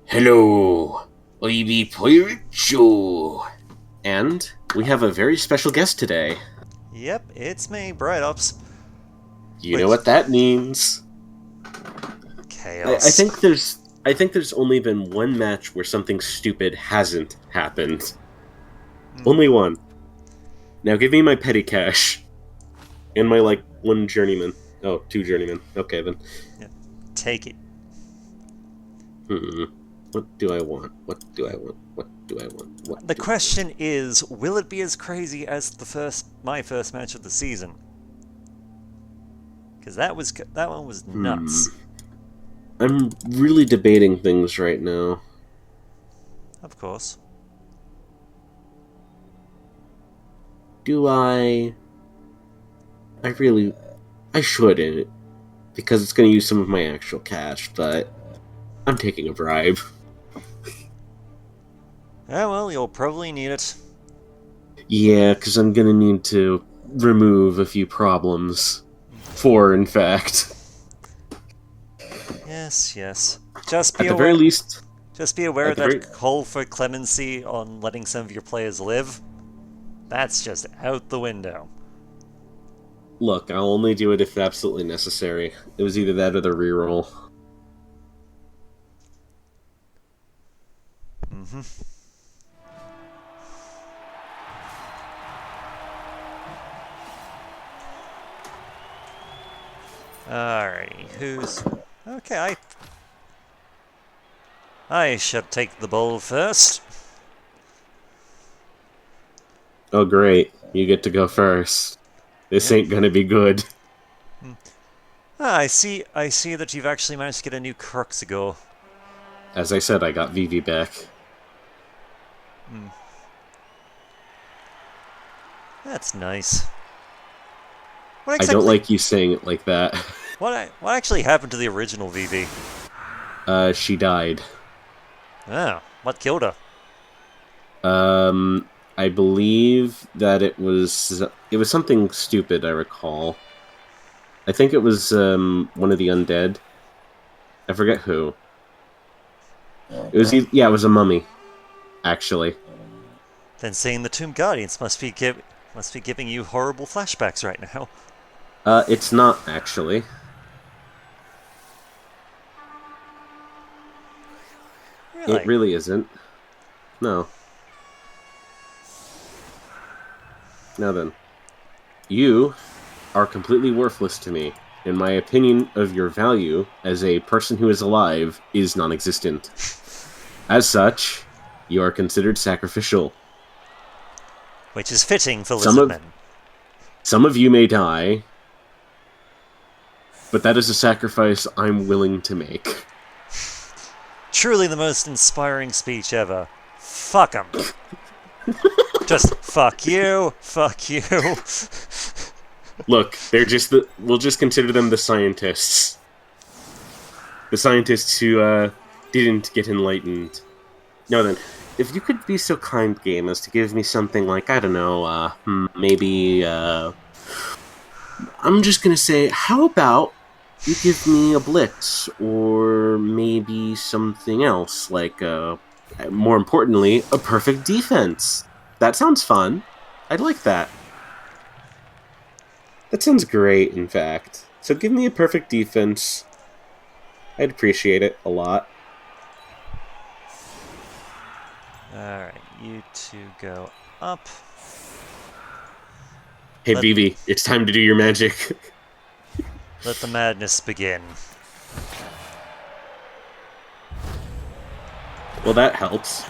Hello, I be Piratejoe. And we have a very special guest today. Yep, it's me, Bright Ops. You know what that means. Chaos. I think there's only been one match where something stupid hasn't happened. Only one. Now give me my petty cash. And my, one journeyman. Oh, two journeymen. Okay, then. Yeah, take it. What do I want? What do I want? What do I want? The question is, will it be as crazy as my first match of the season? Because that one was nuts. I'm really debating things right now. Of course. Do I shouldn't, because it's going to use some of my actual cash, but I'm taking a bribe. Yeah, well, you'll probably need it. Yeah, because I'm going to need to remove a few problems. 4, in fact. Yes. Just be At the aware. very least... Just be aware that call for clemency on letting some of your players live, that's just out the window. Look, I'll only do it if absolutely necessary. It was either that or the reroll. Alrighty, who's... Okay, I should take the ball first. Oh great, you get to go first. This ain't gonna be good. I see that you've actually managed to get a new Cruxigo. As I said, I got Vivi back. That's nice. I don't like you saying it like that. What actually happened to the original Vivi? She died. Oh, what killed her? I believe that it was something stupid, I recall. I think it was, one of the undead. I forget who. It was a mummy, actually. Then seeing the Tomb Guardians must be giving you horrible flashbacks right now. It's not, actually. Really? It really isn't. No. Now then. You are completely worthless to me, and my opinion of your value as a person who is alive is non-existent. As such, you are considered sacrificial. Which is fitting for lizardmen. Some of you may die, but that is a sacrifice I'm willing to make. Truly the most inspiring speech ever. Fuck 'em. Just fuck you. Look, we'll just consider them the scientists. The scientists who, didn't get enlightened. Now then, if you could be so kind, game, as to give me something like, I don't know, maybe, I'm just gonna say, how about you give me a blitz, or maybe something else, like, more importantly, a perfect defense. That sounds fun. I'd like that. That sounds great, in fact. So give me a perfect defense. I'd appreciate it a lot. Alright, you two go up. Hey, Vivi, it's time to do your magic. Let the madness begin. Well, that helps.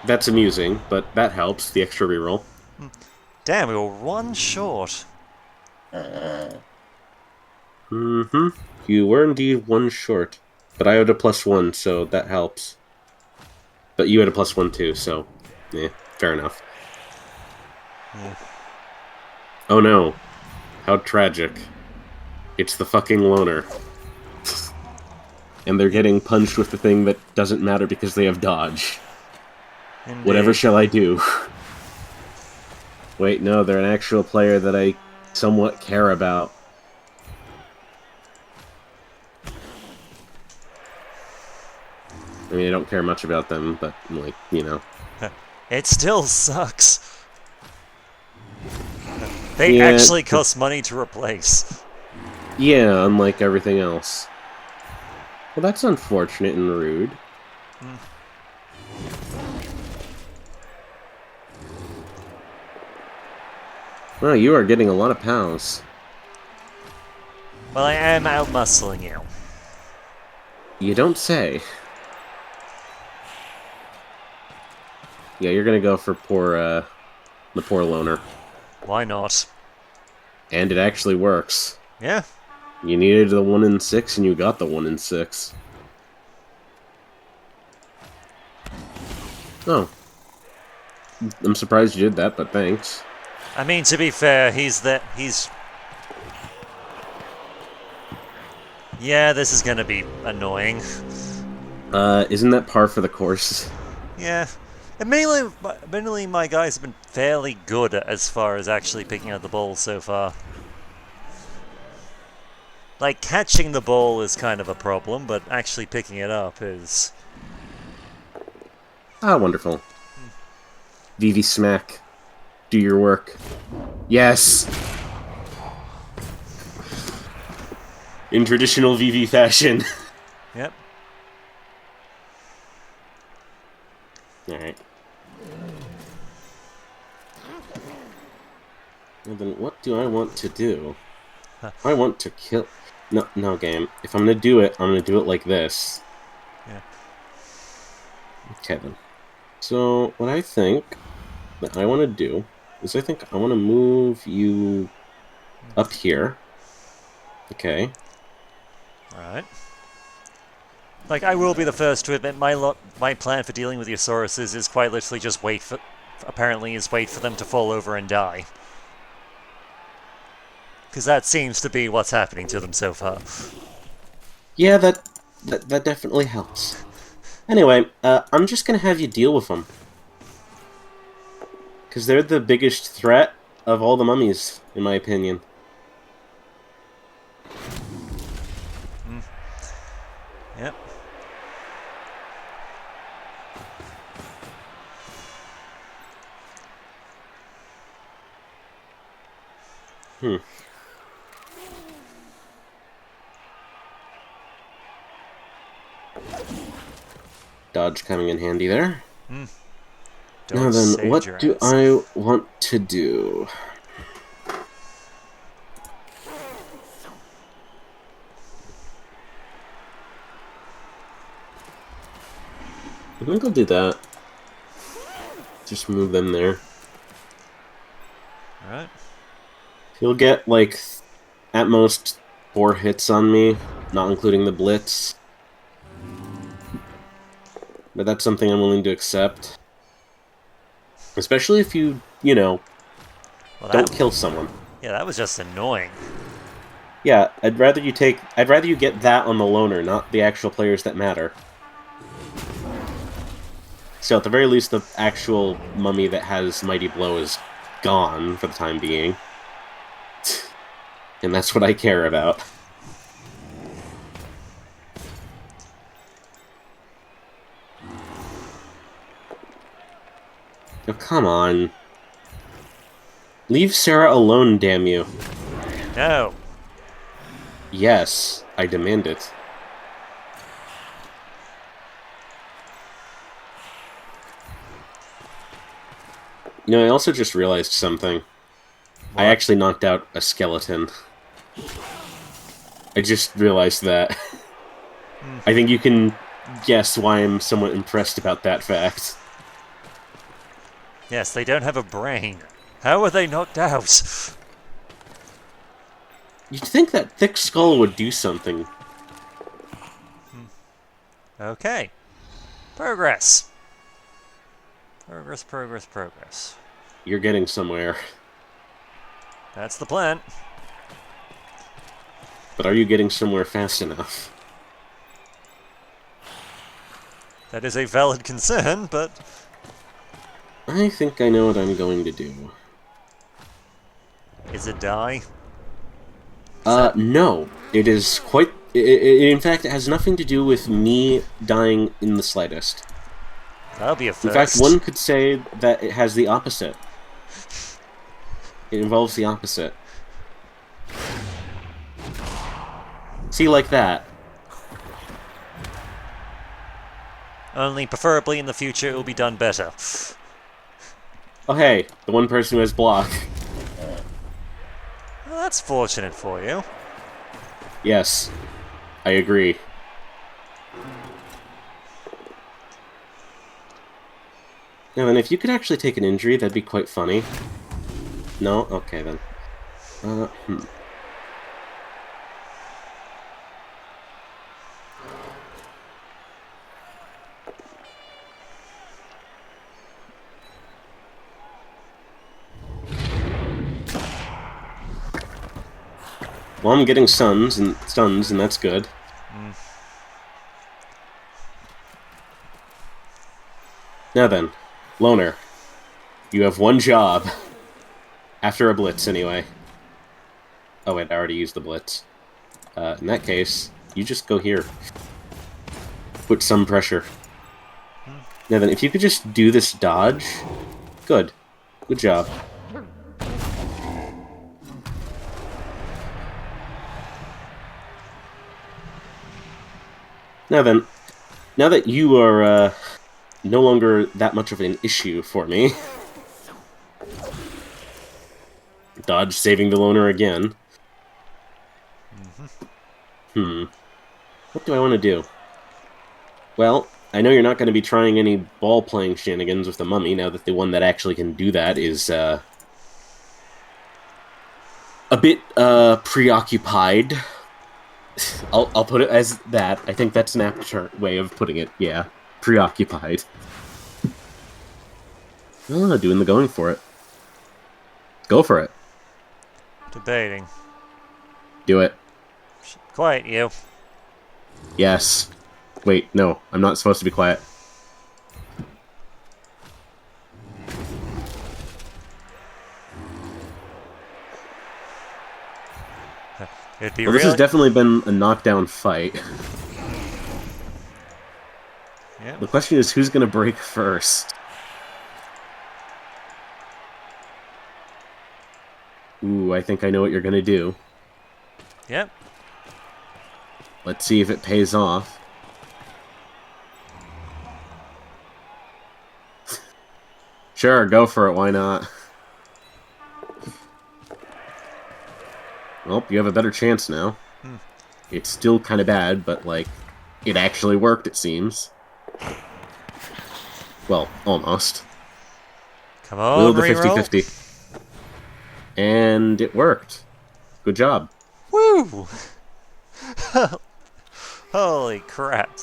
That's amusing, but that helps, the extra reroll. Damn, we were one short. You were indeed one short. But I had a +1, so that helps. But you had a +1 too, so... fair enough. Oh no. How tragic. It's the fucking loner. And they're getting punched with the thing that doesn't matter because they have dodge. Indeed. Whatever shall I do? Wait, no, they're an actual player that I somewhat care about. I mean, I don't care much about them, but, like, you know. It still sucks. They Yeah, actually cost money to replace. yeah, unlike everything else. Well, that's unfortunate and rude. Well, you are getting a lot of pows. Well, I am out-muscling you. You don't say. Yeah, you're gonna go for the poor loner. Why not? And it actually works. Yeah. You needed the 1 in 6, and you got the 1 in 6. Oh. I'm surprised you did that, but thanks. I mean, to be fair, Yeah, this is gonna be annoying. Isn't that par for the course? Yeah. Admittedly, my guys have been fairly good as far as actually picking up the ball so far. Like, catching the ball is kind of a problem, but actually picking it up is... Ah, wonderful. VV Smack. Do your work. Yes! In traditional VV fashion. Yep. Alright. Well then, what do I want to do? I want to kill... No, game. If I'm gonna do it, I'm gonna do it like this. Yeah. Okay, then. So, what I think that I want to do is I think I want to move you up here. Okay. Alright. Like, I will be the first to admit my plan for dealing with the Osauruses is quite literally just wait for them to fall over and die. Because that seems to be what's happening to them so far. Yeah, that definitely helps. Anyway, I'm just gonna have you deal with them. Because they're the biggest threat of all the mummies, in my opinion. Yep. Dodge coming in handy there. Now Don't then, what save do your ass. I want to do? I think I'll do that. Just move them there. Alright. You'll get, like, at most 4 hits on me, not including the blitz. But that's something I'm willing to accept. Especially if you know, Well, don't kill someone. Yeah, that was just annoying. Yeah, I'd rather you get that on the loner, not the actual players that matter. So at the very least, the actual mummy that has Mighty Blow is gone for the time being. And that's what I care about. Oh, come on. Leave Sarah alone, damn you. No. Yes, I demand it. You know, I also just realized something. What? I actually knocked out a skeleton. I just realized that. I think you can guess why I'm somewhat impressed about that fact. Yes, they don't have a brain. How are they knocked out? You'd think that thick skull would do something. Okay. Progress. Progress. You're getting somewhere. That's the plan. But are you getting somewhere fast enough? That is a valid concern, but... I think I know what I'm going to do. Is it die? No. It In fact, it has nothing to do with me dying in the slightest. That'll be a first. In fact, one could say that it has the opposite. It involves the opposite. See, like that. Only preferably in the future it will be done better. Oh hey, the one person who has block. Well, that's fortunate for you. Yes, I agree. Now then, if you could actually take an injury, that'd be quite funny. No? Okay then. Well, I'm getting stuns, and that's good. Now then, Loner, you have one job. After a blitz, anyway. Oh wait, I already used the blitz. In that case, you just go here. Put some pressure. Now then, if you could just do this dodge... Good. Good job. Now then, now that you are no longer that much of an issue for me... Dodge saving the Loner again. What do I want to do? Well, I know you're not going to be trying any ball-playing shenanigans with the mummy, now that the one that actually can do that is, a bit, preoccupied. I'll put it as that. I think that's an apt way of putting it, yeah. Preoccupied. Oh, doing the going for it. Go for it. Debating. Do it. Quiet, you. Yes. Wait, no. I'm not supposed to be quiet. It'd be Well, this has definitely been a knockdown fight. Yep. The question is, who's going to break first? Ooh, I think I know what you're going to do. Yep. Let's see if it pays off. Sure, go for it, why not? Well, you have a better chance now. It's still kind of bad, but, like, it actually worked, it seems. Well, almost. Come on, Will the reroll. 50-50. And it worked. Good job. Woo! Holy crap.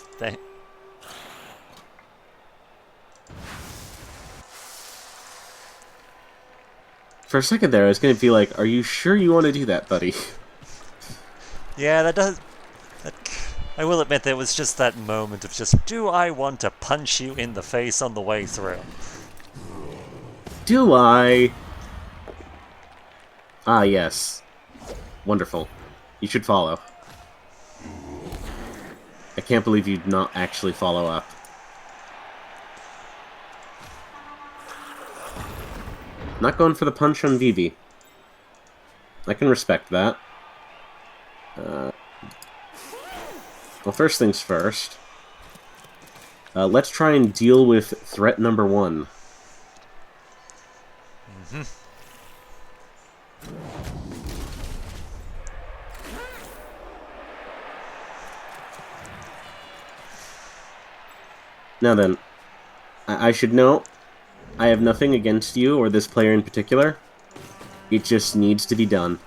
For a second there, I was going to be like, are you sure you want to do that, buddy? Yeah, that does... I will admit there was just that moment of just, do I want to punch you in the face on the way through? Do I? Ah, yes. Wonderful. You should follow. I can't believe you'd not actually follow up. Not going for the punch on Vivi. I can respect that. Well, first things first. Let's try and deal with threat number 1. Now then, I should note, I have nothing against you or this player in particular. It just needs to be done.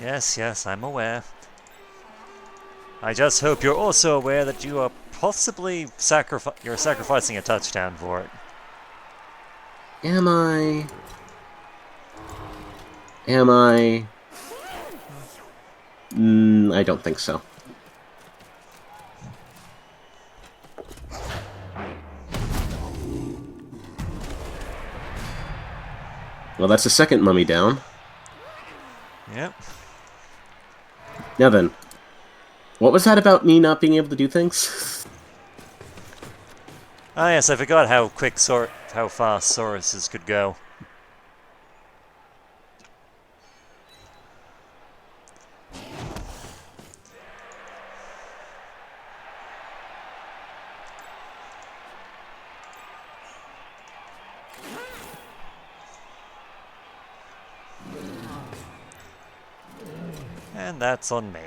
Yes, yes, I'm aware. I just hope you're also aware that you are possibly sacrificing a touchdown for it. Am I? Am I? I don't think so. Well, that's the second mummy down. Yep. Now then, What was that about me not being able to do things? Ah, yes, I forgot how how fast Sauruses could go. And that's on me.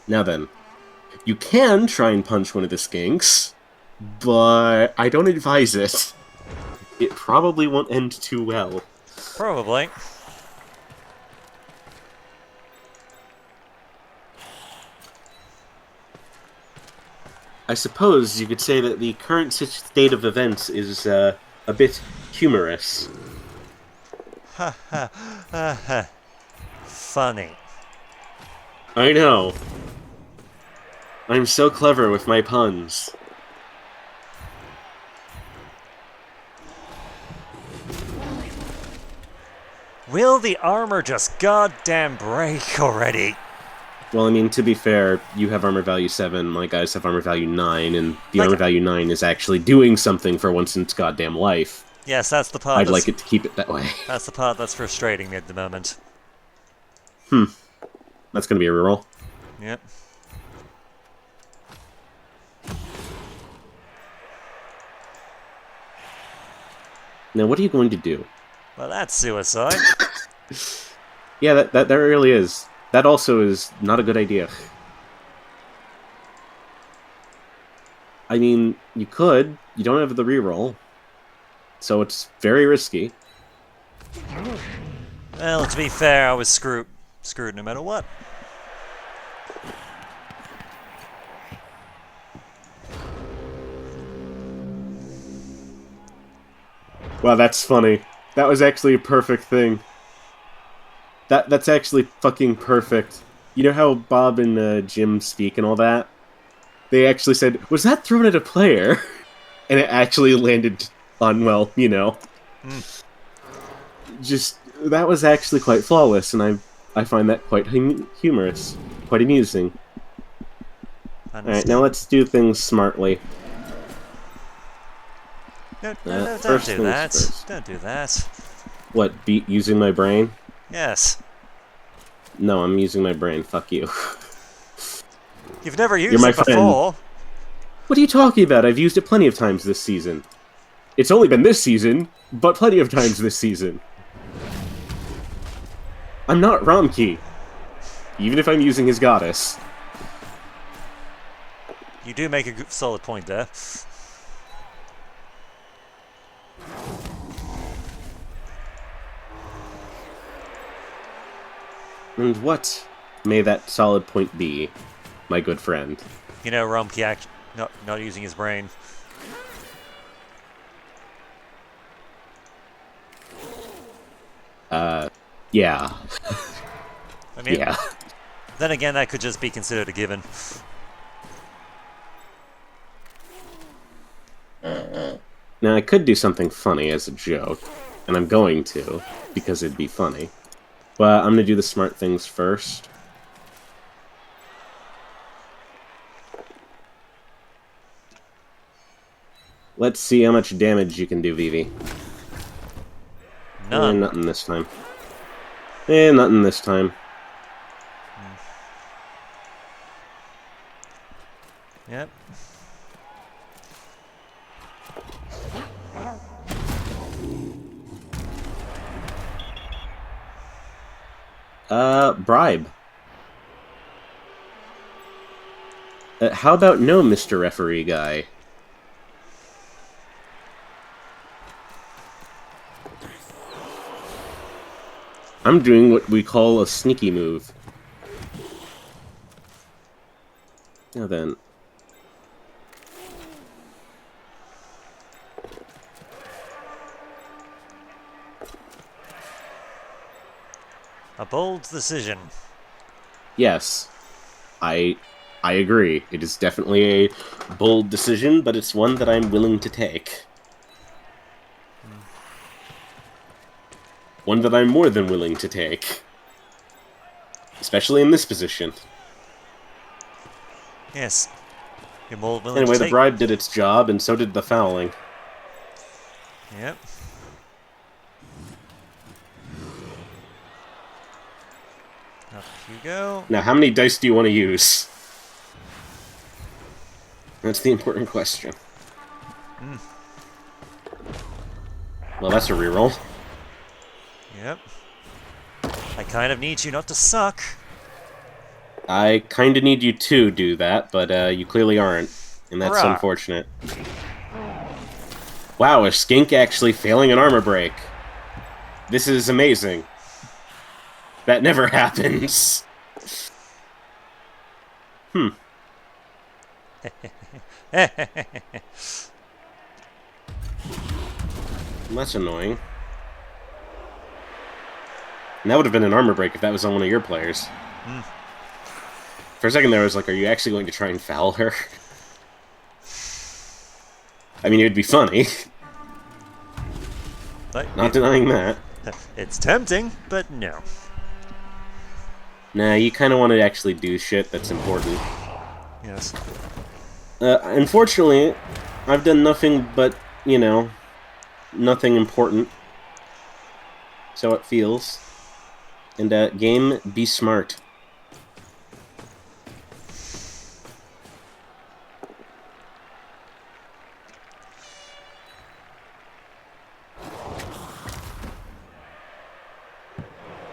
Now then, you can try and punch one of the skinks, but I don't advise it. It probably won't end too well. Probably. I suppose you could say that the current state of events is a bit humorous. Ha ha ha ha. Funny. I know. I'm so clever with my puns. Will the armor just goddamn break already? Well, I mean, to be fair, you have armor value 7, my guys have armor value 9, and the armor value 9 is actually doing something for once in its goddamn life. Yes, that's the part. I'd like it to keep it that way. That's the part that's frustrating me at the moment. That's gonna be a reroll. Yep. Now, what are you going to do? Well, that's suicide. Yeah, that really is. That also is not a good idea. I mean, you could. You don't have the reroll. So it's very risky. Well, to be fair, I was screwed no matter what. Wow, that's funny. That was actually a perfect thing. That's actually fucking perfect. You know how Bob and Jim speak and all that? They actually said, "Was that thrown at a player?" And it actually landed on, well, you know. Just, that was actually quite flawless, and I find that quite humorous. Quite amusing. Alright, now let's do things smartly. No, don't do that. First. Don't do that. What, using my brain? Yes. No, I'm using my brain. Fuck you. You've never used it before. What are you talking about? I've used it plenty of times this season. It's only been this season, but plenty of times this season. I'm not Romkey. Even if I'm using his goddess. You do make a solid point there. And what may that solid point be, my good friend? You know, Romkey not using his brain. Yeah. I mean, yeah. Then again, that could just be considered a given. Now, I could do something funny as a joke, and I'm going to, because it'd be funny. But I'm going to do the smart things first. Let's see how much damage you can do, Vivi. None. Nothing this time. Nothing this time. Yep. Bribe. How about no, Mr. Referee Guy? I'm doing what we call a sneaky move. Now then. A bold decision. Yes. I agree. It is definitely a bold decision, but it's one that I'm willing to take. One that I'm more than willing to take. Especially in this position. Yes. You're more willing Anyway, to the take... bribe did its job, and so did the fouling. Yep. Up you go. Now, how many dice do you want to use? That's the important question. Well, that's a reroll. Yep. I kind of need you not to suck. I kind of need you to do that, but you clearly aren't. And that's Hurrah. unfortunate. Wow, a skink actually failing an armor break. This is amazing. That never happens. That's annoying. And that would have been an armor break if that was on one of your players. For a second there, I was like, are you actually going to try and foul her? I mean, it would be funny. But Not denying that. it's tempting, but no. Nah, you kind of want to actually do shit that's important. Yes. Unfortunately, I've done nothing but, you know, nothing important. So it feels. And, game, be smart.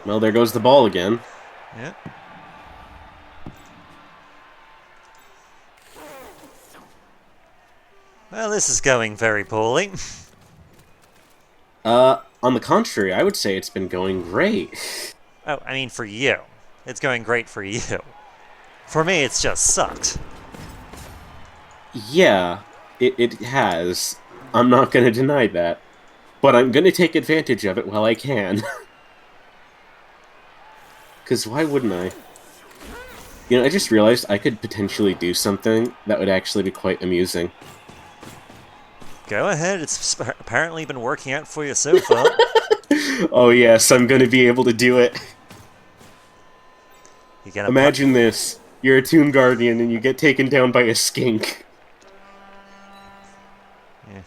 Well, there goes the ball again. Yep. Well, this is going very poorly. On the contrary, I would say it's been going great. Oh, I mean for you. It's going great for you. For me, it's just sucked. Yeah, it has. I'm not gonna deny that. But I'm gonna take advantage of it while I can. Because why wouldn't I? You know, I just realized I could potentially do something that would actually be quite amusing. Go ahead, it's apparently been working out for you so far. Oh yes, I'm gonna be able to do it. You gonna Imagine this. You're a Tomb Guardian and you get taken down by a skink. Yeah.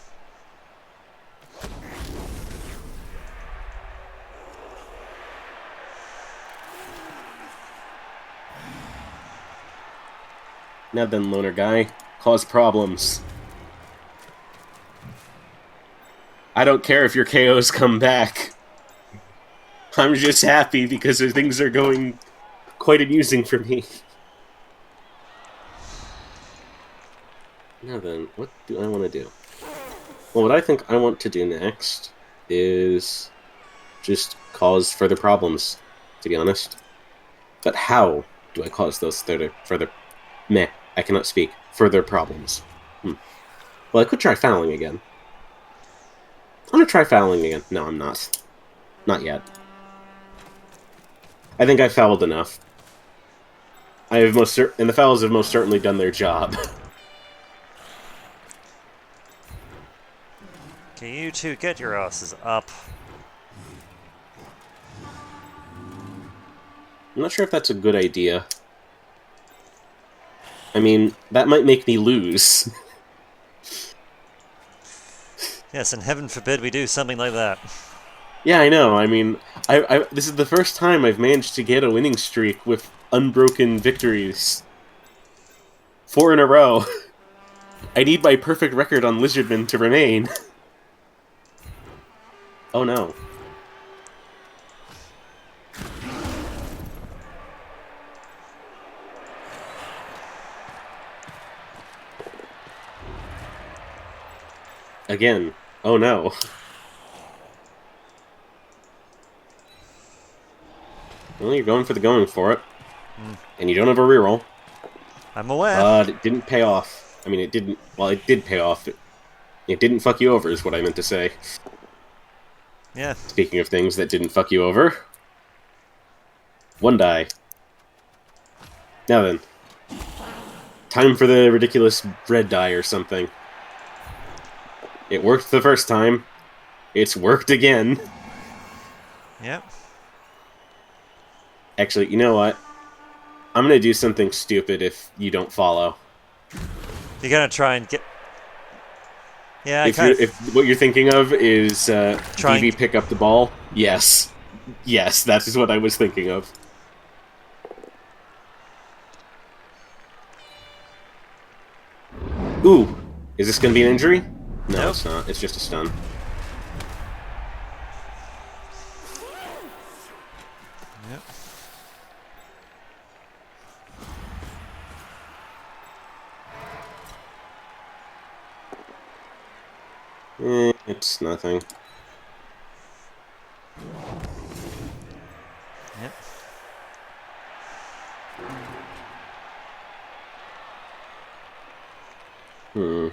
Now then, loner guy. Cause problems. I don't care if your KOs come back. I'm just happy because things are going quite amusing for me. Now then, what do I want to do? Well, what I think I want to do next is just cause further problems, to be honest. But how do I cause those further... Meh, I cannot speak. Further problems. Well, I could try fouling again. I'm gonna try fouling again. No, I'm not. Not yet. I think I fouled enough. I have and the fouls have most certainly done their job. Can you two get your asses up? I'm not sure if that's a good idea. I mean, that might make me lose. Yes, and heaven forbid we do something like that. Yeah, I know. I mean, this is the first time I've managed to get a winning streak with unbroken victories. 4 in a row. I need my perfect record on Lizardman to remain. Oh no. Again. Oh no. Well, you're going for it. And you don't have a reroll. I'm aware. But it didn't pay off. I mean, it didn't... Well, it did pay off. It didn't fuck you over, is what I meant to say. Yeah. Speaking of things that didn't fuck you over. 1 die. Now then. Time for the ridiculous red die or something. It worked the first time. It's worked again. Yep. Actually, you know what? I'm gonna do something stupid if you don't follow. You're gonna try and get... Yeah, If what you're thinking of is Phoebe pick up the ball, yes. Yes, that is what I was thinking of. Ooh, is this gonna be an injury? No, Nope. It's not. It's just a stun. Yep. It's nothing. Yep. Hmm.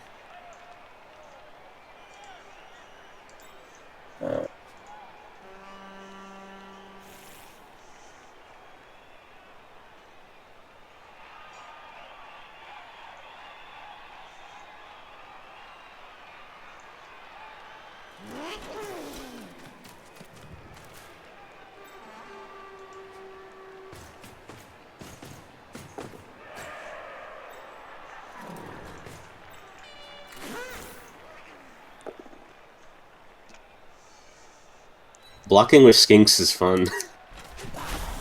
Blocking with skinks is fun.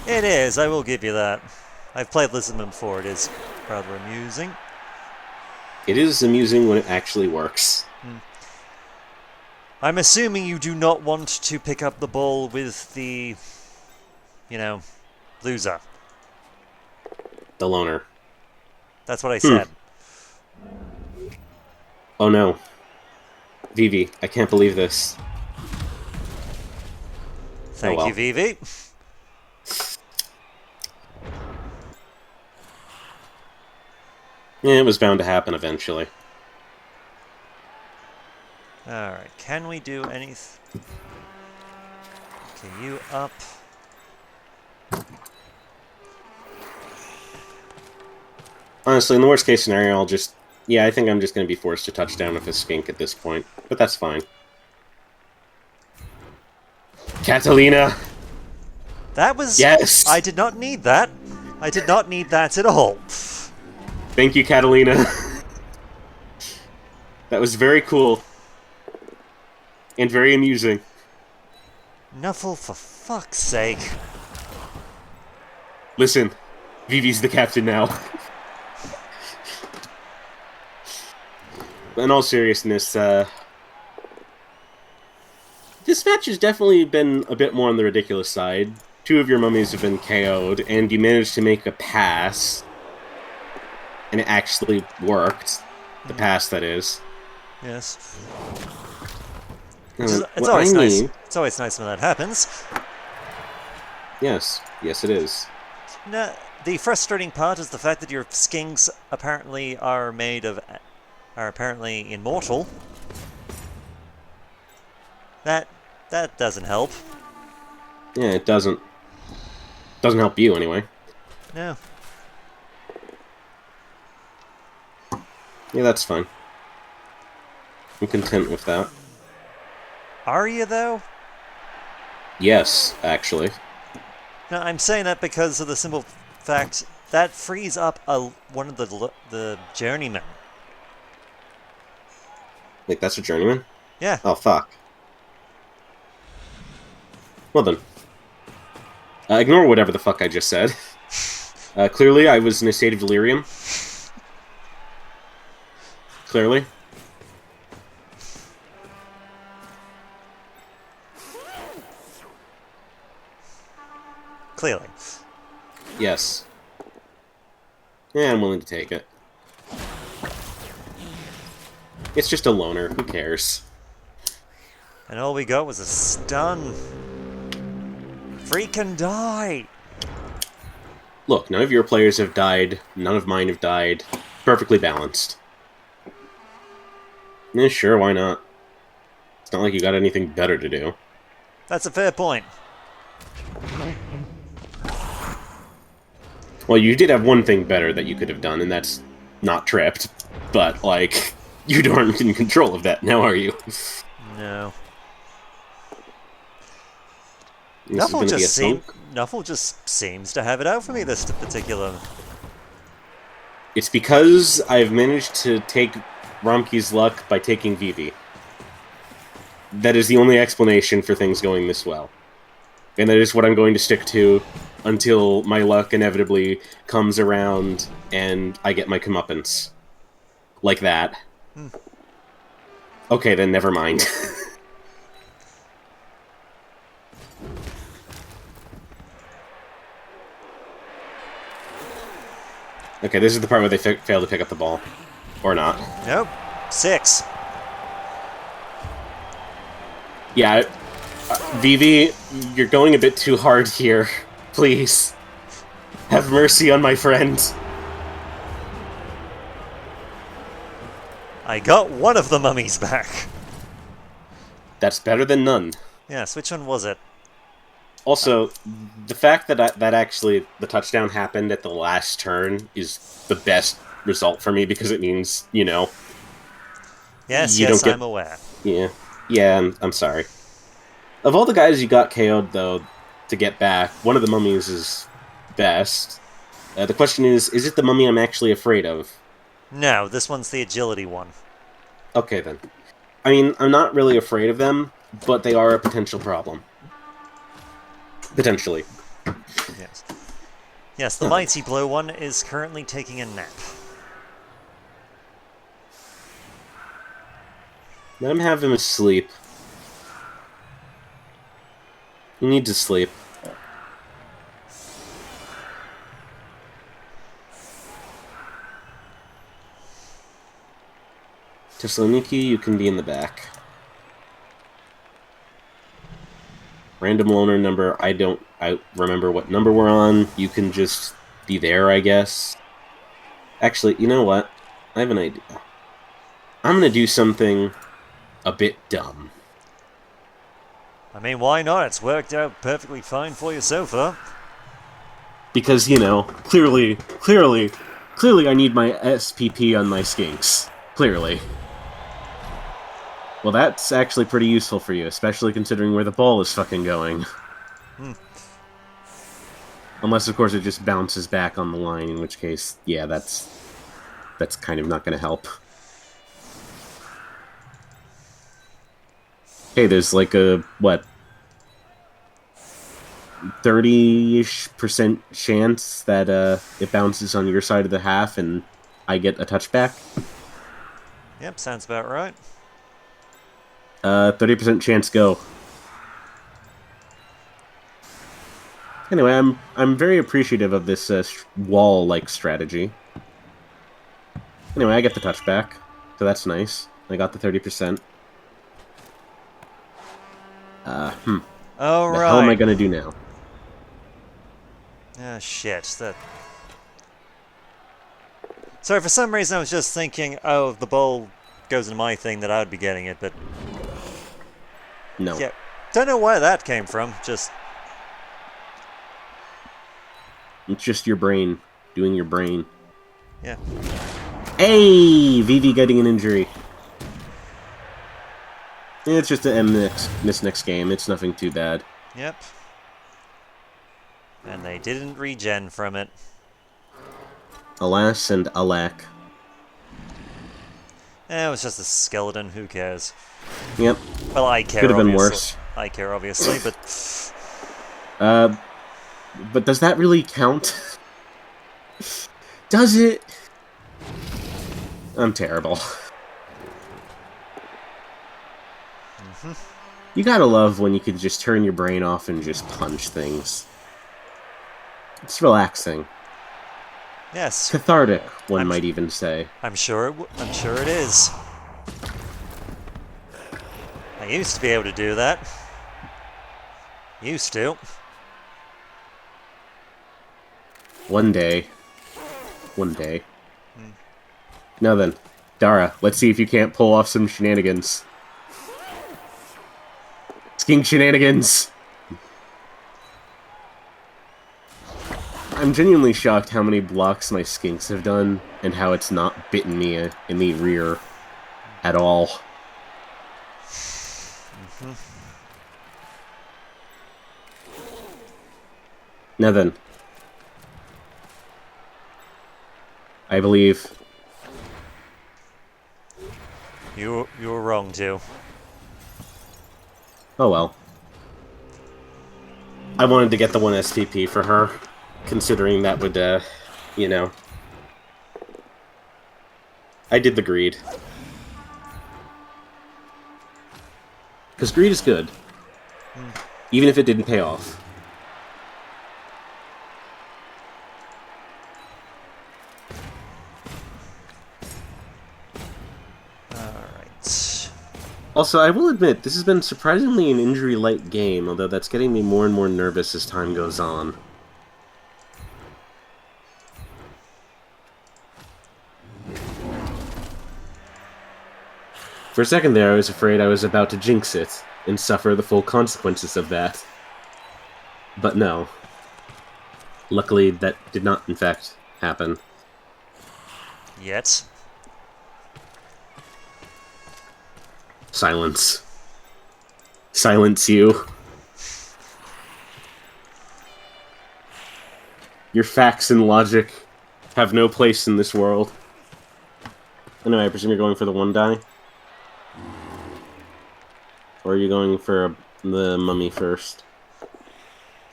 It is, I will give you that. I've played Lisbon before, it is rather amusing. It is amusing when it actually works. I'm assuming you do not want to pick up the ball with the, you know, loser. The loner. That's what I said. Oh no. Vivi, I can't believe this. Thank well. you, Vivi. Yeah, it was bound to happen eventually. Alright, can we do anything? Okay, you up. Honestly, in the worst case scenario, I'll just... Yeah, I think I'm just going to be forced to touch down with a skink at this point. But that's fine. Catalina! That was... Yes! I did not need that. I did not need that at all. Thank you, Catalina. That was very cool. And very amusing. Nuffle, for fuck's sake. Listen, Vivi's the captain now. In all seriousness, this match has definitely been a bit more on the ridiculous side. 2 of your mummies have been KO'd, and you managed to make a pass. And it actually worked. The pass, that is. Yes. It's It's always nice. It's always nice when that happens. Yes. Yes, it is. No, the frustrating part is the fact that your skinks apparently are apparently immortal. That doesn't help. Yeah, it doesn't. Doesn't help you, anyway. No. Yeah, that's fine. I'm content with that. Are you, though? Yes, actually. No, I'm saying that because of the simple fact that frees up one of the journeymen. Like, that's a journeyman? Yeah. Oh, fuck. Well then. Ignore whatever the fuck I just said. Clearly, I was in a state of delirium. Clearly. Clearly. Yes. Yeah, I'm willing to take it. It's just a loner. Who cares? And all we got was a stun. Freaking die! Look, none of your players have died, none of mine have died. Perfectly balanced. Yeah, sure, why not? It's not like you got anything better to do. That's a fair point. Well, you did have one thing better that you could have done, and that's not tripped. But, like, you aren't in control of that now, are you? No. This is going to be a sunk. Nuffle just seems to have it out for me this particular. It's because I've managed to take Romkey's luck by taking Vivi. That is the only explanation for things going this well. And that is what I'm going to stick to until my luck inevitably comes around and I get my comeuppance. Like that. Okay, then never mind. Okay, this is the part where they fail to pick up the ball. Or not. Nope. 6. Yeah, Vivi, you're going a bit too hard here. Please. Have mercy on my friend. I got one of the mummies back. That's better than none. Yes, which one was it? Also, the fact that actually the touchdown happened at the last turn is the best result for me because it means, you know... Yes, I'm aware. Yeah, I'm sorry. Of all the guys you got KO'd, though, to get back, one of the mummies is best. The question is it the mummy I'm actually afraid of? No, this one's the agility one. Okay, then. I mean, I'm not really afraid of them, but they are a potential problem. Potentially. Yes. Yes, the Mighty Blow one is currently taking a nap. Let him have him sleep. He needs to sleep. Thessaloniki, you can be in the back. Random loner number, I remember what number we're on. You can just be there, I guess. Actually, you know what? I have an idea. I'm gonna do something a bit dumb. I mean, why not? It's worked out perfectly fine for you so far. Because, you know, clearly I need my SPP on my skinks. Clearly. Well, that's actually pretty useful for you, especially considering where the ball is fucking going. Unless, of course, it just bounces back on the line, in which case, yeah, that's kind of not going to help. Hey, there's like a, what, 30-ish% chance that it bounces on your side of the half and I get a touchback? Yep, sounds about right. 30% chance go. Anyway, I'm very appreciative of this wall-like strategy. Anyway, I get the touchback, so that's nice. I got the 30%. Oh, The right. hell am I gonna do now? Ah, shit. Sorry, for some reason I was just thinking, oh, if the ball goes into my thing, that I would be getting it, but... No. Yeah, don't know where that came from, just... It's just your brain. Doing your brain. Yeah. Hey! Vivi getting an injury. It's just an miss next game. It's nothing too bad. Yep. And they didn't regen from it. Alas and alack. It was just a skeleton, who cares? Yep. Well, I care, Could have been obviously. worse. I care, obviously, but... But does that really count? Does it? I'm terrible. You gotta love when you can just turn your brain off and just punch things. It's relaxing. Yes. Cathartic, one might even say. I'm sure it is. I used to be able to do that. One day. One day. Now then, Dara, let's see if you can't pull off some shenanigans. Skink shenanigans! I'm genuinely shocked how many blocks my skinks have done, and how it's not bitten me in the rear at all. Now then. I believe... You were wrong, too. Oh well. I wanted to get the 1 SPP for her, considering that would, you know... I did the greed. Because greed is good. Even if it didn't pay off. Alright. Also, I will admit, this has been surprisingly an injury-light game, although that's getting me more and more nervous as time goes on. For a second there, I was afraid I was about to jinx it, and suffer the full consequences of that. But no. Luckily, that did not, in fact, happen. Yet. Silence. Silence you. Your facts and logic have no place in this world. Anyway, I presume you're going for the 1 die? Or are you going for the mummy first?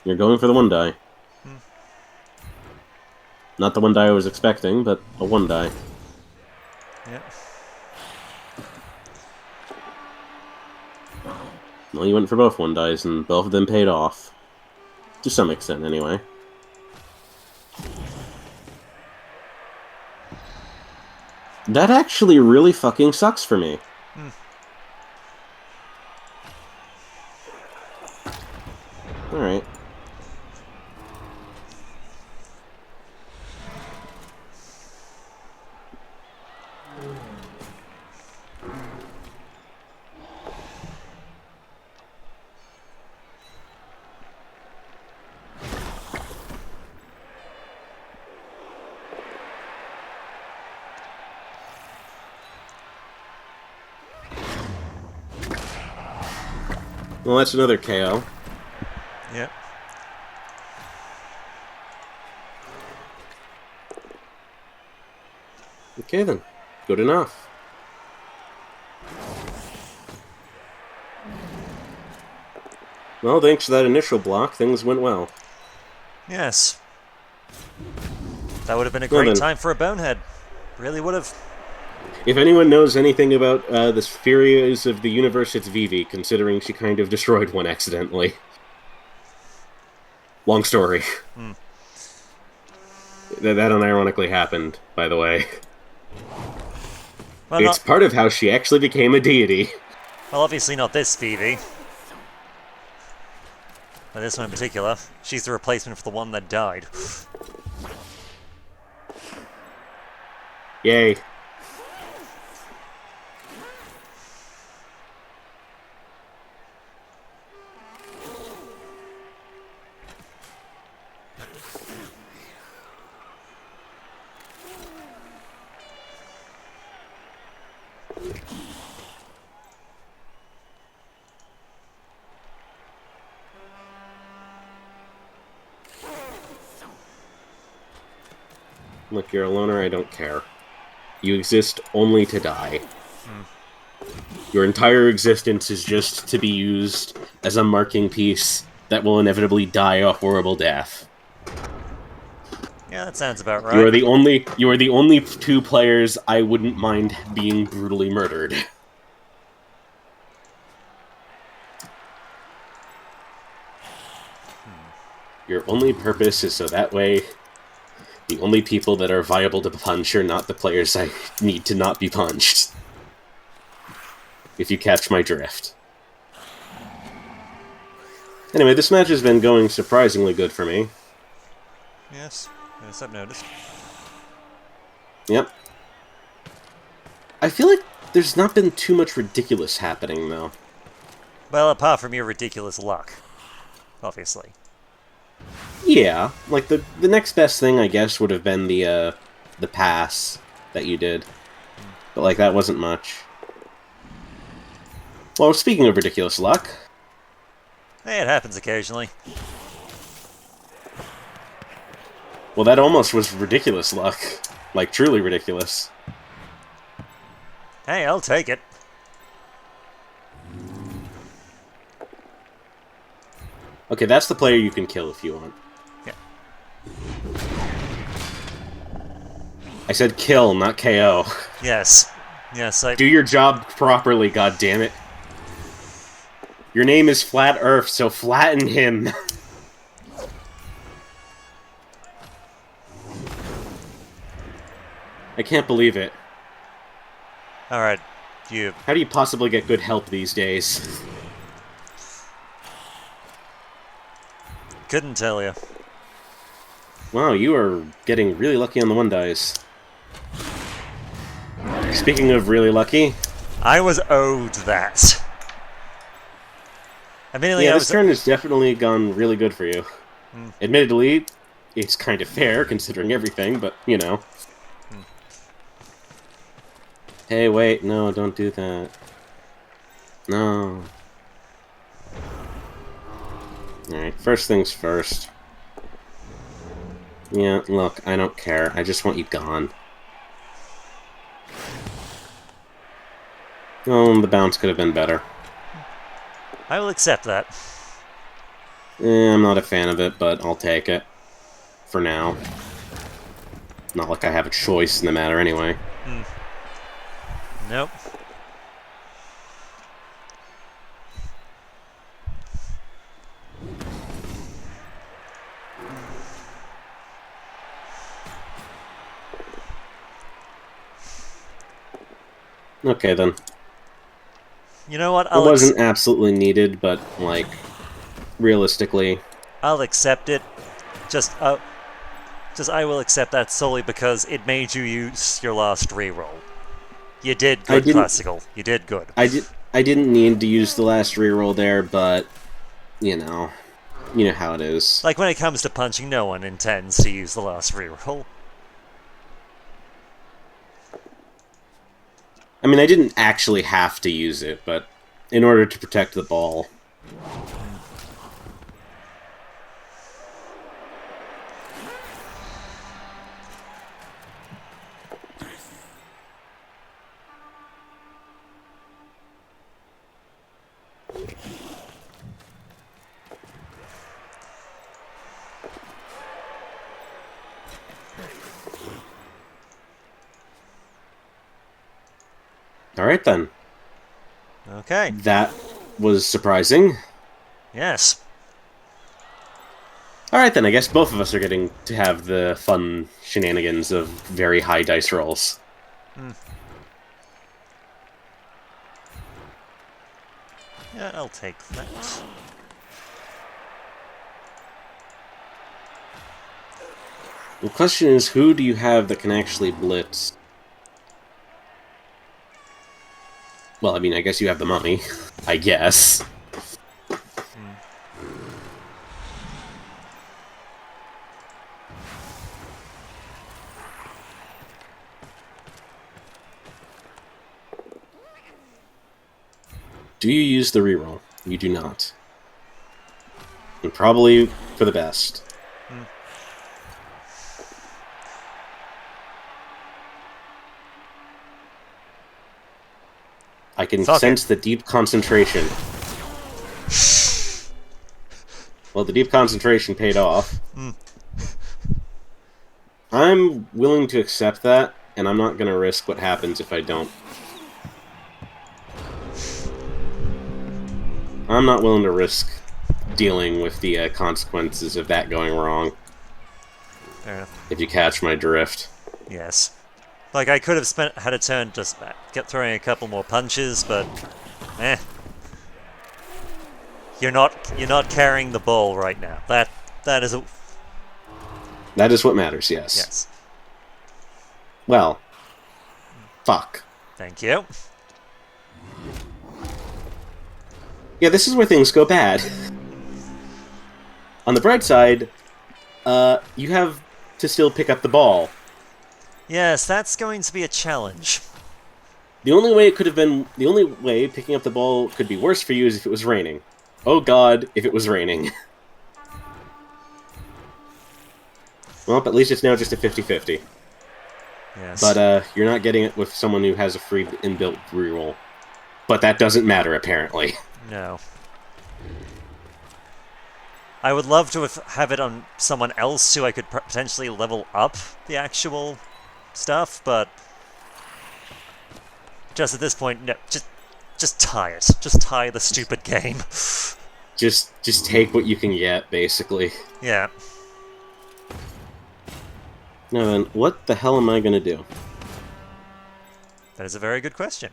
You're going for the 1 die. Not the 1 die I was expecting, but a 1 die. Yep. Well, you went for both 1 dies, and both of them paid off. To some extent, anyway. That actually really fucking sucks for me. Alright. Well, that's another KO. Yep. Okay then. Good enough. Well, thanks to that initial block, things went well. Yes. That would have been a Well great then. time for a bonehead. Really would have. If anyone knows anything about the spheres of the universe, it's Vivi, considering she kind of destroyed one accidentally. Long story. That unironically happened, by the way. Well, It's part of how she actually became a deity. well, obviously not this Phoebe. But this one in particular. She's the replacement for the one that died. Yay. Look, you're a loner, I don't care. You exist only to die. Your entire existence is just to be used as a marking piece that will inevitably die a horrible death. Yeah, that sounds about right. You are the only 2 players I wouldn't mind being brutally murdered. Your only purpose is so that way the only people that are viable to punch are not the players I need to not be punched. If you catch my drift. Anyway, this match has been going surprisingly good for me. Yes. Yes, I've noticed. Yep. I feel like there's not been too much ridiculous happening, though. Well, apart from your ridiculous luck. Obviously. Yeah, like the next best thing, I guess, would have been the pass that you did. But, like, that wasn't much. Well, speaking of ridiculous luck... Hey, it happens occasionally. Well, that almost was ridiculous luck. Like, truly ridiculous. Hey, I'll take it. Okay, that's the player you can kill if you want. Yeah. I said kill, not KO. Yes. Yes, I... Do your job properly, goddammit. Your name is Flat Earth, so flatten him. I can't believe it. Alright, you... How do you possibly get good help these days? Couldn't tell you. Wow, you are getting really lucky on the one dice. Speaking of really lucky... I was owed that. Admittedly, Yeah, this turn has definitely gone really good for you. Admittedly, it's kind of fair, considering everything, but, you know. Hey, wait, no, don't do that. No. Alright, first things first. Yeah, look, I don't care. I just want you gone. Oh, the bounce could have been better. I will accept that. I'm not a fan of it, but I'll take it. For now. Not like I have a choice in the matter anyway. Nope. Okay, then. You know what? It wasn't absolutely needed, but, like, realistically... I'll accept it. Just I will accept that solely because it made you use your last reroll. You did good, Classical. You did good. I didn't need to use the last reroll there, but, you know how it is. Like, when it comes to punching, no one intends to use the last reroll. I mean, I didn't actually have to use it, but in order to protect the ball. Alright then. Okay. That was surprising. Yes. Alright then, I guess both of us are getting to have the fun shenanigans of very high dice rolls. Yeah, I'll take that. The question is, who do you have that can actually blitz? Well, I mean, I guess you have the money. I guess. Do you use the reroll? You do not. And probably for the best. I can sense the deep concentration. Well, the deep concentration paid off. I'm willing to accept that, and I'm not going to risk what happens if I don't. I'm not willing to risk dealing with the consequences of that going wrong. Fair enough. If you catch my drift. Yes. Like, I could have had a turn just kept throwing a couple more punches, but you're not carrying the ball right now. That is a... That is what matters, yes. Yes. Well, fuck. Thank you. Yeah, this is where things go bad. On the bright side, you have to still pick up the ball. Yes, that's going to be a challenge. The only way picking up the ball could be worse for you is if it was raining. Oh god, if it was raining. Well, at least it's now just a 50-50. Yes. But you're not getting it with someone who has a free inbuilt reroll. But that doesn't matter, apparently. No. I would love to have it on someone else who I could potentially level up the actual stuff, but just at this point, no, just tie it. Just tie the stupid game. Just take what you can get, basically. Yeah. Now then, what the hell am I gonna do? That is a very good question.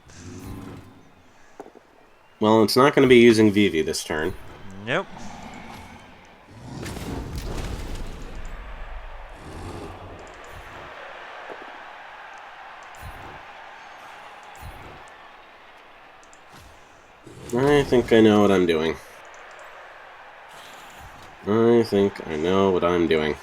Well, it's not gonna be using Vivi this turn. Nope. I think I know what I'm doing. I think I know what I'm doing.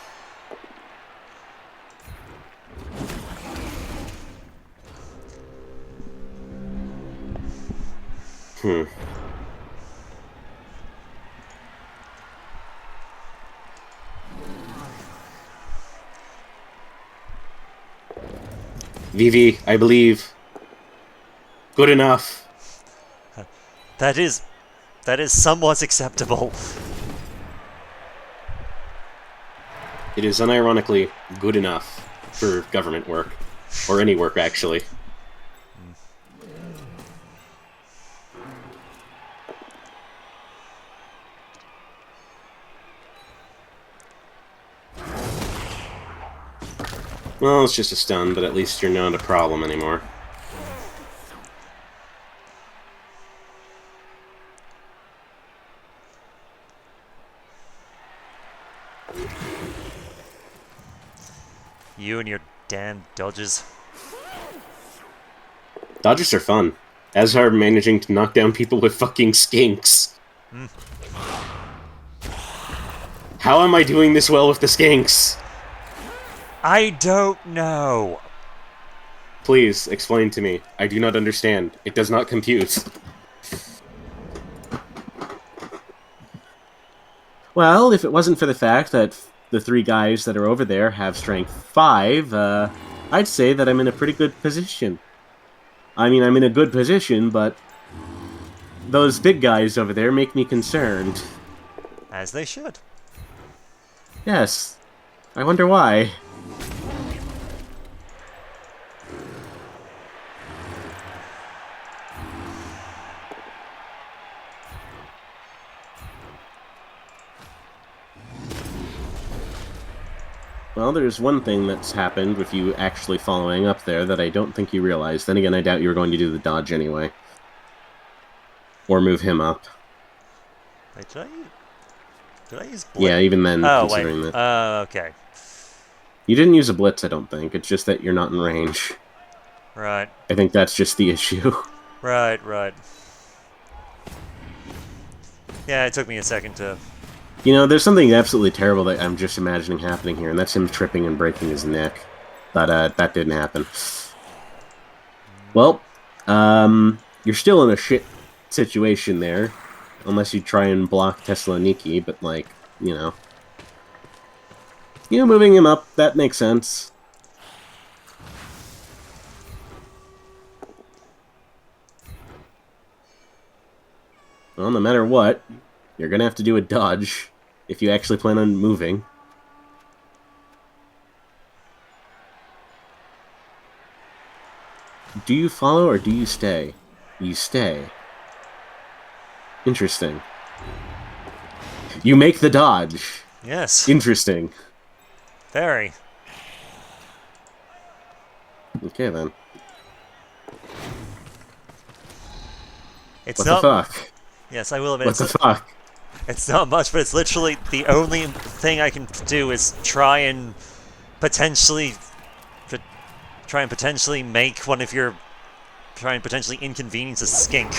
Vivi, I believe. Good enough. That is somewhat acceptable. It is unironically good enough for government work. Or any work, actually. Well, it's just a stun, but at least you're not a problem anymore. You and your damn dodges. Dodges are fun. As are managing to knock down people with fucking skinks. How am I doing this well with the skinks? I don't know. Please, explain to me. I do not understand. It does not compute. Well, if it wasn't for the fact that the three guys that are over there have strength 5, I'd say that I'm in a pretty good position. I mean, I'm in a good position, but those big guys over there make me concerned. As they should. Yes. I wonder why. Well, there's one thing that's happened with you actually following up there that I don't think you realized. Then again, I doubt you were going to do the dodge anyway. Or move him up. Wait, did I use blitz? Yeah, even then, Oh, considering wait. that. Okay. You didn't use a blitz, I don't think. It's just that you're not in range. Right. I think that's just the issue. Right. Yeah, it took me a second to... You know, there's something absolutely terrible that I'm just imagining happening here, and that's him tripping and breaking his neck. But, that didn't happen. Well, you're still in a shit situation there. Unless you try and block Thessaloniki, but, like, you know. You know, moving him up, that makes sense. Well, no matter what, you're gonna have to do a dodge if you actually plan on moving. Do you follow or do you stay? You stay. Interesting. You make the dodge. Yes. Interesting. Very. Okay, then. It's What not... the fuck? Yes, I will admit What the fuck? It's not much, but it's literally the only thing I can do is try and potentially make one of your... Try and potentially inconvenience a skink.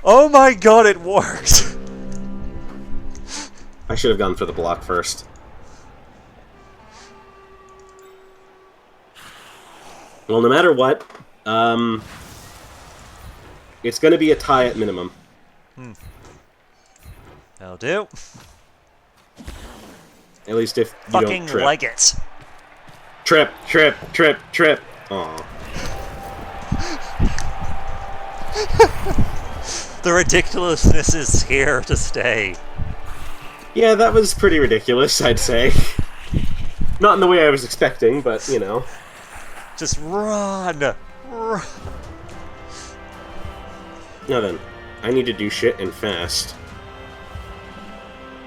Oh my god, it worked! I should have gone for the block first. Well, no matter what, it's going to be a tie at minimum. That'll do. At least if you Fucking don't trip. leg it. Trip, trip, trip, trip. Aw. The ridiculousness is here to stay. Yeah, that was pretty ridiculous, I'd say. Not in the way I was expecting, but, you know. Just run! Now then, I need to do shit and fast.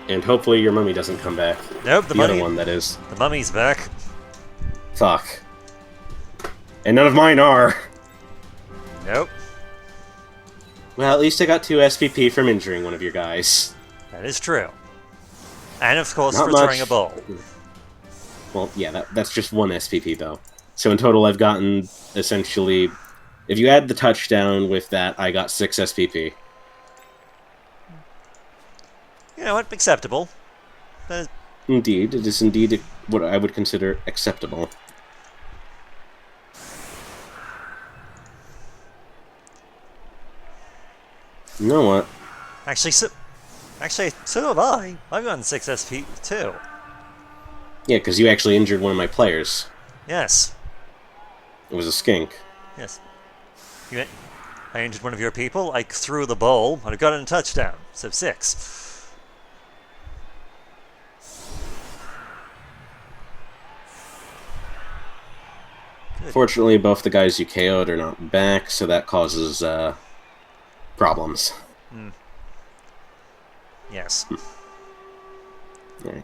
And hopefully your mummy doesn't come back. Nope, the other one, that is. The mummy's back. Fuck. And none of mine are. Nope. Well, at least I got 2 SPP from injuring one of your guys. That is true. And of course, Not for much. throwing a ball. Well, yeah, that's just 1 SPP, though. So in total, I've gotten, essentially... If you add the touchdown with that, I got 6 SPP. You know what? Acceptable. That is... Indeed, it is indeed what I would consider acceptable. You know what? Actually, so have I. I've gotten 6 SP too. Yeah, because you actually injured one of my players. Yes. It was a skink. Yes. I injured one of your people, I threw the ball, and I got in a touchdown. So 6. Good. Fortunately, both the guys you KO'd are not back, so that causes, problems. Yes. Right.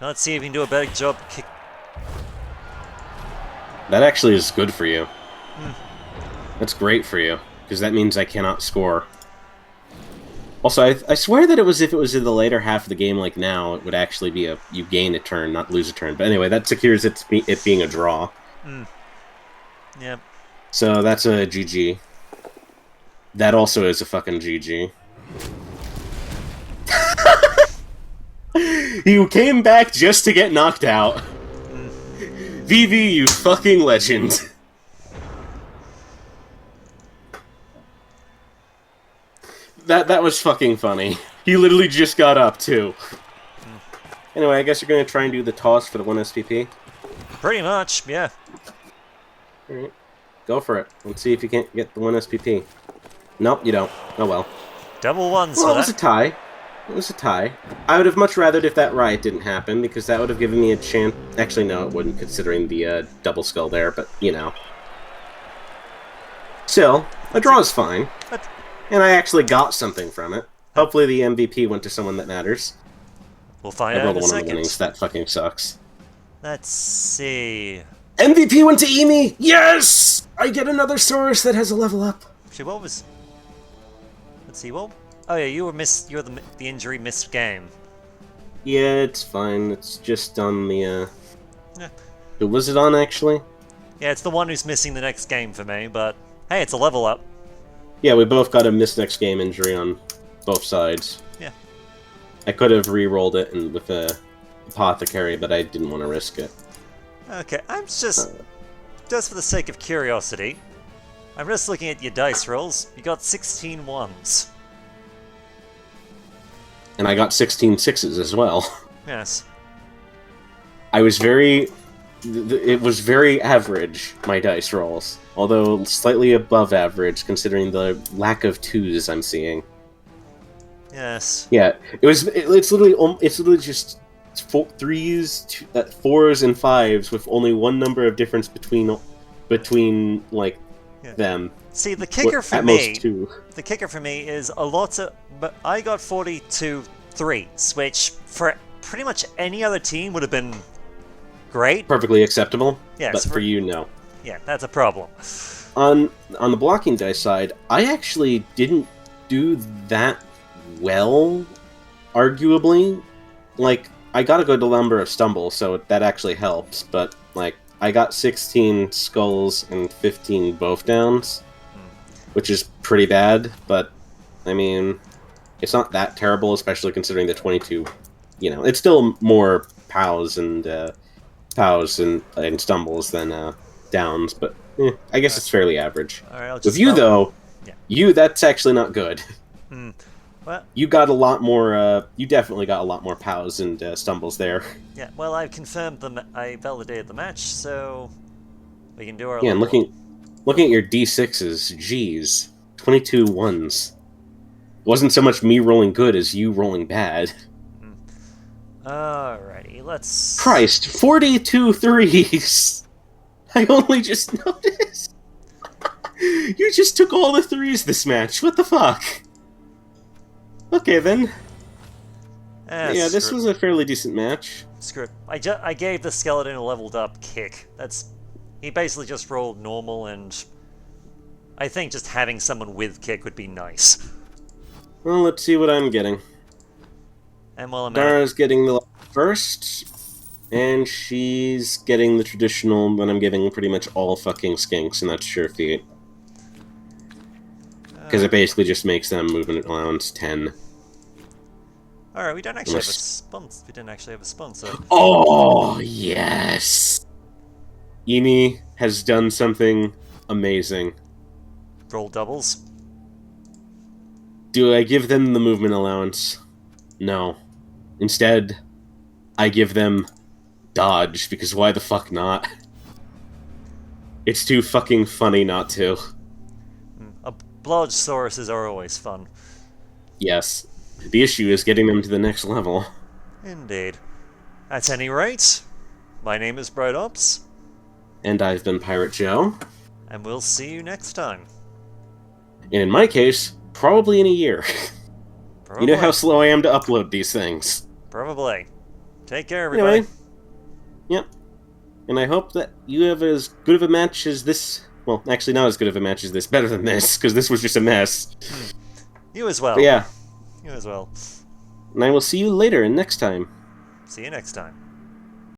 Now let's see if you can do a better job kick. That actually is good for you. That's great for you, because that means I cannot score. Also, I swear that if it was in the later half of the game like now, it would actually be you gain a turn, not lose a turn. But anyway, that secures it being a draw. Yep. So that's a GG. That also is a fucking GG. You came back just to get knocked out. VV, you fucking legend. That was fucking funny. He literally just got up, too. Anyway, I guess you're gonna try and do the toss for the 1 SPP? Pretty much, yeah. Alright. Go for it. Let's see if you can't get the 1 SPP. Nope, you don't. Oh well. Double ones Well, for it was a that. tie. It was a tie. I would have much rathered if that riot didn't happen, because that would have given me a chance... Actually, no, it wouldn't, considering the double skull there, but, you know. Still, a draw is fine. And I actually got something from it. Hopefully the MVP went to someone that matters. We'll find I out in rolled a one of the second. winnings. That fucking sucks. Let's see. MVP went to Emi! Yes! I get another source that has a level up. Actually, what was... Let's see, what... Oh yeah, you're the injury missed game. Yeah, it's fine. It's just on the, Yeah. Who was it on, actually? Yeah, it's the one who's missing the next game for me, but... Hey, it's a level up. Yeah, we both got a miss next game injury on both sides. Yeah. I could have re-rolled it with a apothecary, but I didn't want to risk it. Okay, I'm just for the sake of curiosity, I'm just looking at your dice rolls. You got 16 ones. And I got 16 sixes as well. Yes. I was very... It was very average, my dice rolls. Although slightly above average, considering the lack of 2s I'm seeing. Yes. Yeah, it's literally just 3s, 4s, and 5s with only one number of difference between like them. See, the kicker for at me, most 2. the kicker for me is a lot of, but I got 42 3s, which for pretty much any other team would have been great. Perfectly acceptable. Yes, but for you, no. Yeah, that's a problem. on the blocking dice side, I actually didn't do that well, arguably. Like, I got a good number of stumbles, so that actually helps, but, like, I got 16 skulls and 15 both downs, which is pretty bad, but, I mean, it's not that terrible, especially considering the 22, you know, it's still more pows and stumbles than downs, but I guess it's fairly average. All right, I'll just With you, though, yeah. that's actually not good. Well, You got a lot more, you definitely got a lot more pows and stumbles there. yeah, well, I've confirmed I validated the match, so we can do our Yeah, and level. looking at your D6s, geez, 22 ones. Wasn't so much me rolling good as you rolling bad. Alrighty, let's... Christ, 42 threes! I only just noticed! You just took all the threes this match, what the fuck? Okay, then. Yeah, this was a fairly decent match. Screw it. I gave the skeleton a leveled up kick. He basically just rolled normal, and I think just having someone with kick would be nice. Well, let's see what I'm getting. And while I'm Dara's getting the first, and she's getting the traditional, but I'm giving pretty much all fucking skinks, and that's sure feet. Because it basically just makes them movement allowance 10. Alright, we don't actually have a sponsor. We didn't actually have a sponsor. Oh, yes! Emi has done something amazing. Roll doubles. Do I give them the movement allowance? No. Instead, I give them dodge, because why the fuck not? It's too fucking funny not to. Blodgesauruses are always fun. Yes. The issue is getting them to the next level. Indeed. At any rate, my name is Brideops. And I've been Piratejoe. And we'll see you next time. And in my case, probably in a year. Probably. You know how slow I am to upload these things. Probably. Take care, everybody. Anyway, yep. And I hope that you have as good of a match as this. Well, actually not as good of a match as this. Better than this, because this was just a mess. You as well. But yeah. You as well. And I will see you later and next time. See you next time.